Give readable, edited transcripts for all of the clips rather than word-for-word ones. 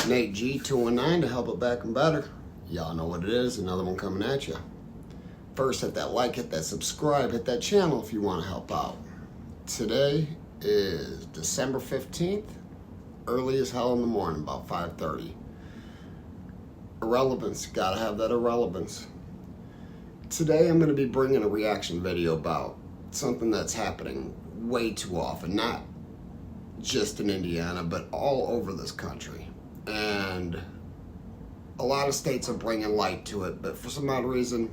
Nate G 219 to help it back and better. Y'all know what it is, another one coming at you. First, hit that like, hit that subscribe, hit that channel if you want to help out. Today is December 15th, early as hell in the morning, about 5:30. Irrelevance, gotta have that irrelevance. Today I'm going to be bringing a reaction video about something that's happening way too often, not just in Indiana, but all over this country. And a lot of states are bringing light to it, but for some odd reason,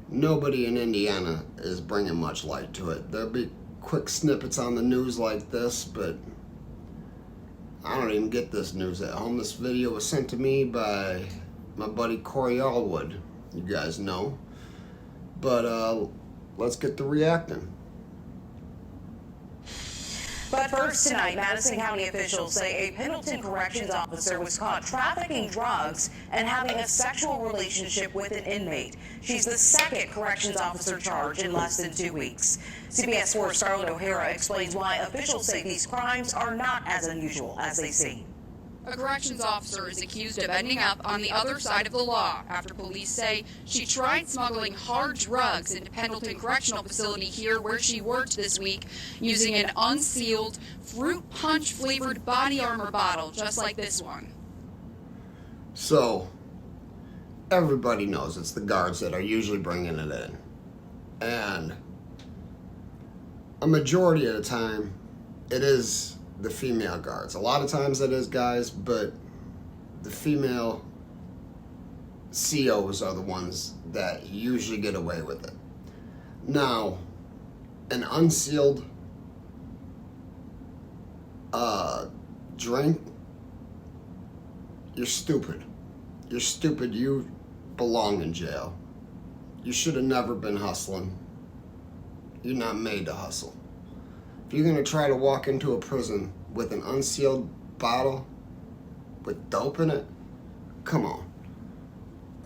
nobody in Indiana is bringing much light to it. There'll be quick snippets on the news like this, but I don't even get this news at home. This video was sent to me by my buddy Corey Allwood, you guys know. But let's get to reacting. But first tonight, Madison County officials say a Pendleton Corrections officer was caught trafficking drugs and having a sexual relationship with an inmate. She's the second corrections officer charged in less than 2 weeks. CBS 4's Scarlett O'Hara explains why officials say these crimes are not as unusual as they seem. A corrections officer is accused of ending up on the other side of the law after police say she tried smuggling hard drugs into Pendleton Correctional Facility here where she worked this week using an unsealed fruit punch flavored body armor bottle just like this one. So, everybody knows it's the guards that are usually bringing it in. And a majority of the time, it is the female guards. A lot of times it is guys, but the female COs are the ones that usually get away with it. Now, an unsealed drink, you're stupid. You're stupid. You belong in jail. You should have never been hustling. You're not made to hustle. If you're going to try to walk into a prison with an unsealed bottle with dope in it, come on.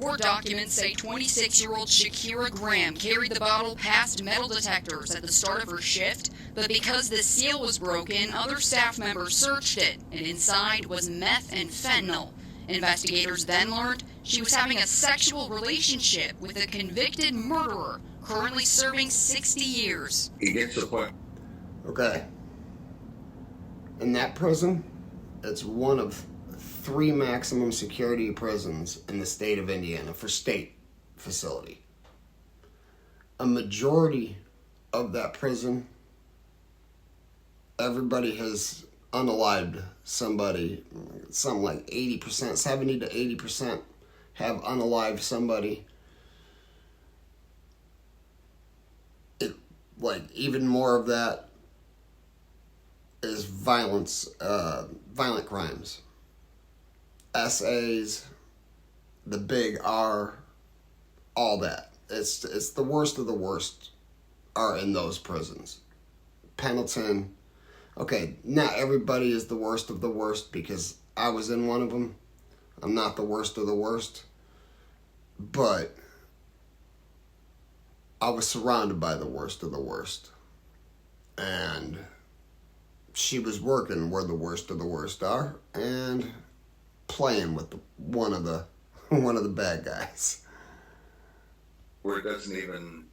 Court documents say 26-year-old Shakira Graham carried the bottle past metal detectors at the start of her shift, but because the seal was broken, other staff members searched it, and inside was meth and fentanyl. Investigators then learned she was having a sexual relationship with a convicted murderer, currently serving 60 years. He gets to the point. Okay. In that prison, it's one of 3 maximum security prisons in the state of Indiana for state facility. A majority of that prison, everybody has unalived somebody. Something like 80%, 70 to 80% have unalived somebody. Even more of that is violent crimes. SAs, the big R, all that. It's the worst of the worst are in those prisons. Pendleton, okay, not everybody is the worst of the worst because I was in one of them. I'm not the worst of the worst, but I was surrounded by the worst of the worst. And she was working where the worst of the worst are and playing with one of the bad guys. Where it doesn't even,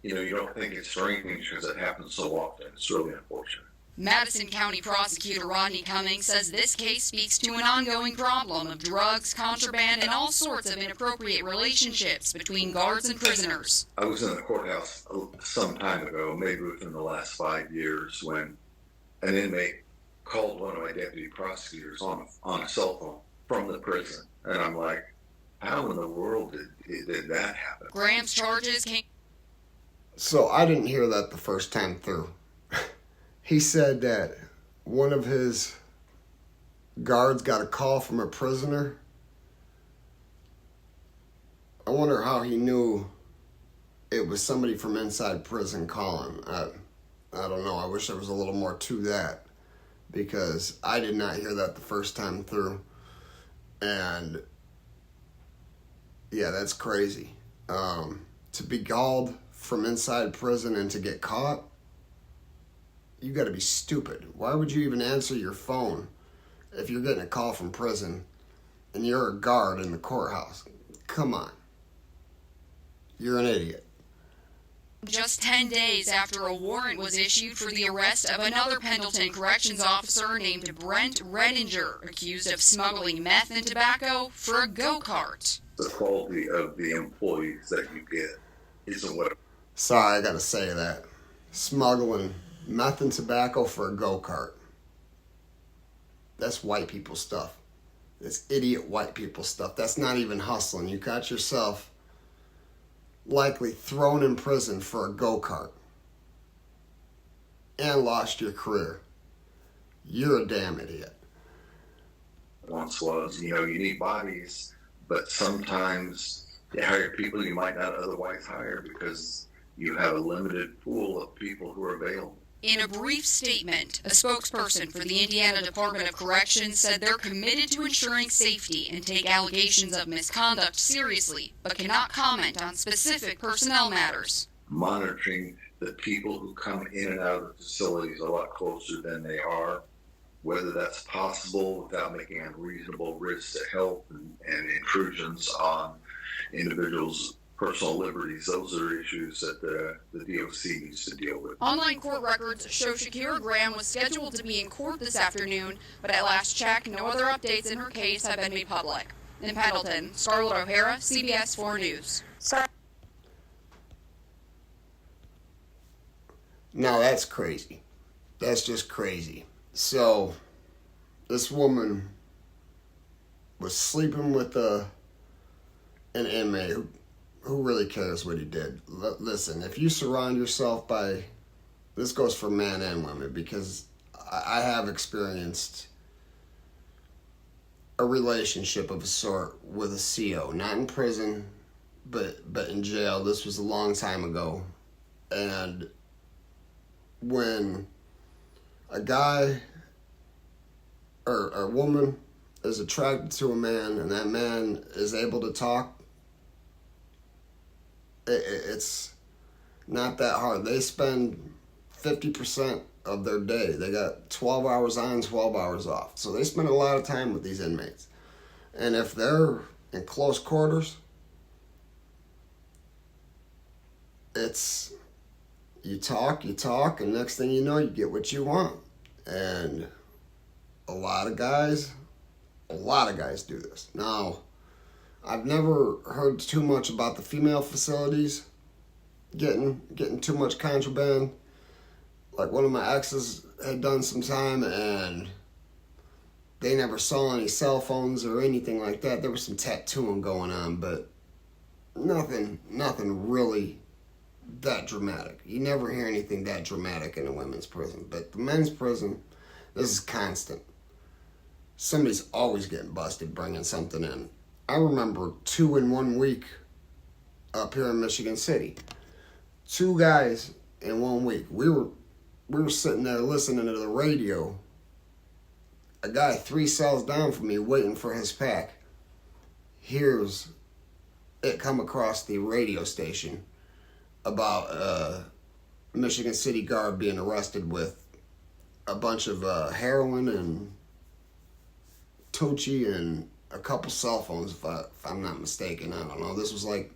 you don't think it's strange because it happens so often. It's really unfortunate. Madison County Prosecutor Rodney Cummings says this case speaks to an ongoing problem of drugs, contraband, and all sorts of inappropriate relationships between guards and prisoners. I was in the courthouse some time ago, maybe within the last 5 years, when an inmate called one of my deputy prosecutors on a cell phone from the prison. And I'm like, how in the world did that happen? Graham's charges came... So I didn't hear that the first time through. He said that one of his guards got a call from a prisoner. I wonder how he knew it was somebody from inside prison calling. I don't know. I wish there was a little more to that because I did not hear that the first time through. And yeah, that's crazy. To be called from inside prison and to get caught, you got to be stupid. Why would you even answer your phone if you're getting a call from prison and you're a guard in the courthouse. Come on. You're an idiot. Just 10 days after a warrant was issued for the arrest of another Pendleton Corrections officer named Brent Redinger, accused of smuggling meth and tobacco for a go-kart. The quality of the employees that you get isn't what. Sorry, I gotta say that. Smuggling meth and tobacco for a go-kart. That's white people stuff. That's idiot white people stuff. That's not even hustling. You got yourself likely thrown in prison for a go-kart and lost your career. You're a damn idiot. Once was, you need bodies, but sometimes you hire people you might not otherwise hire because you have a limited pool of people who are available. In a brief statement, a spokesperson for the Indiana Department of Corrections said they're committed to ensuring safety and take allegations of misconduct seriously, but cannot comment on specific personnel matters. Monitoring the people who come in and out of the facilities a lot closer than they are, whether that's possible without making unreasonable risks to health and intrusions on individuals' personal liberties. Those are issues that the DOC needs to deal with. Online court records show Shakira Graham was scheduled to be in court this afternoon, but at last check, no other updates in her case have been made public. In Pendleton, Scarlett O'Hara, CBS 4 News. Now that's crazy. That's just crazy. So, this woman was sleeping with an inmate who really cares what he did. Listen, if you surround yourself by, this goes for men and women, because I have experienced a relationship of a sort with a CO, not in prison, but in jail. This was a long time ago. And when a guy or a woman is attracted to a man and that man is able to talk, it's not that hard. They spend 50% of their day. They got 12 hours on, 12 hours off. So they spend a lot of time with these inmates. And if they're in close quarters, it's you talk, and next thing you know, you get what you want. And a lot of guys do this. Now, I've never heard too much about the female facilities getting too much contraband. Like one of my exes had done some time and they never saw any cell phones or anything like that. There was some tattooing going on, but nothing really that dramatic. You never hear anything that dramatic in a women's prison. But the men's prison, this is constant. Somebody's always getting busted bringing something in. I remember 2 in 1 week up here in Michigan City. 2 guys in 1 week. We were sitting there listening to the radio. A guy 3 cells down from me waiting for his pack hears it come across the radio station about a Michigan City guard being arrested with a bunch of heroin and Tochi and a couple cell phones, if I'm not mistaken. I don't know. This was like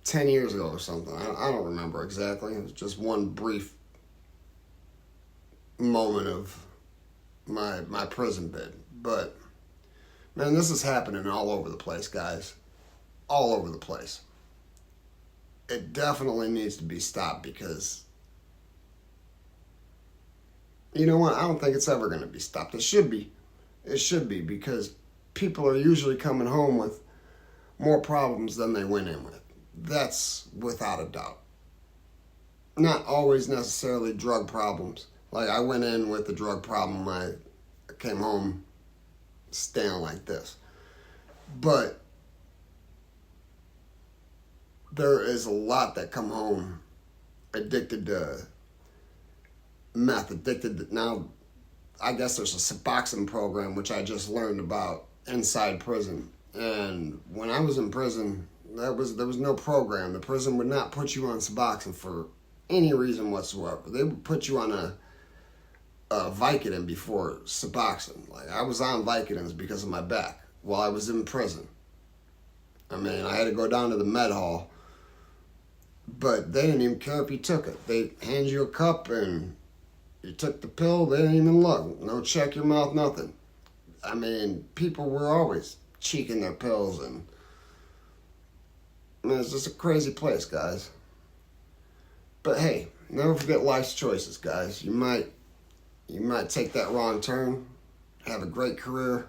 10 years ago or something. I don't remember exactly. It was just one brief moment of my prison bid. But, man, this is happening all over the place, guys. All over the place. It definitely needs to be stopped because, you know what? I don't think it's ever going to be stopped. It should be. It should be, because people are usually coming home with more problems than they went in with. That's without a doubt. Not always necessarily drug problems. Like, I went in with a drug problem. I came home staying like this. But there is a lot that come home addicted to meth, addicted to, now I guess there's a Suboxone program, which I just learned about inside prison. And when I was in prison, there was no program. The prison would not put you on Suboxone for any reason whatsoever. They would put you on Vicodin before Suboxone. Like, I was on Vicodins because of my back while I was in prison. I mean, I had to go down to the med hall, but they didn't even care if you took it. They hand you a cup and you took the pill, they didn't even look. No check your mouth, nothing. I mean, people were always cheeking their pills, and I mean, it's just a crazy place, guys. But hey, never forget life's choices, guys. You might take that wrong turn, have a great career,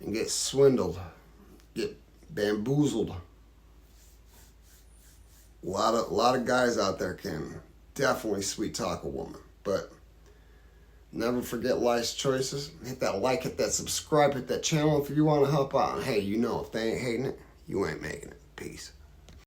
and get swindled, get bamboozled. A lot of guys out there can definitely sweet talk a woman, but never forget life's choices. Hit that like, hit that subscribe, hit that channel if you want to help out. And hey, you know, if they ain't hating it, you ain't making it. Peace.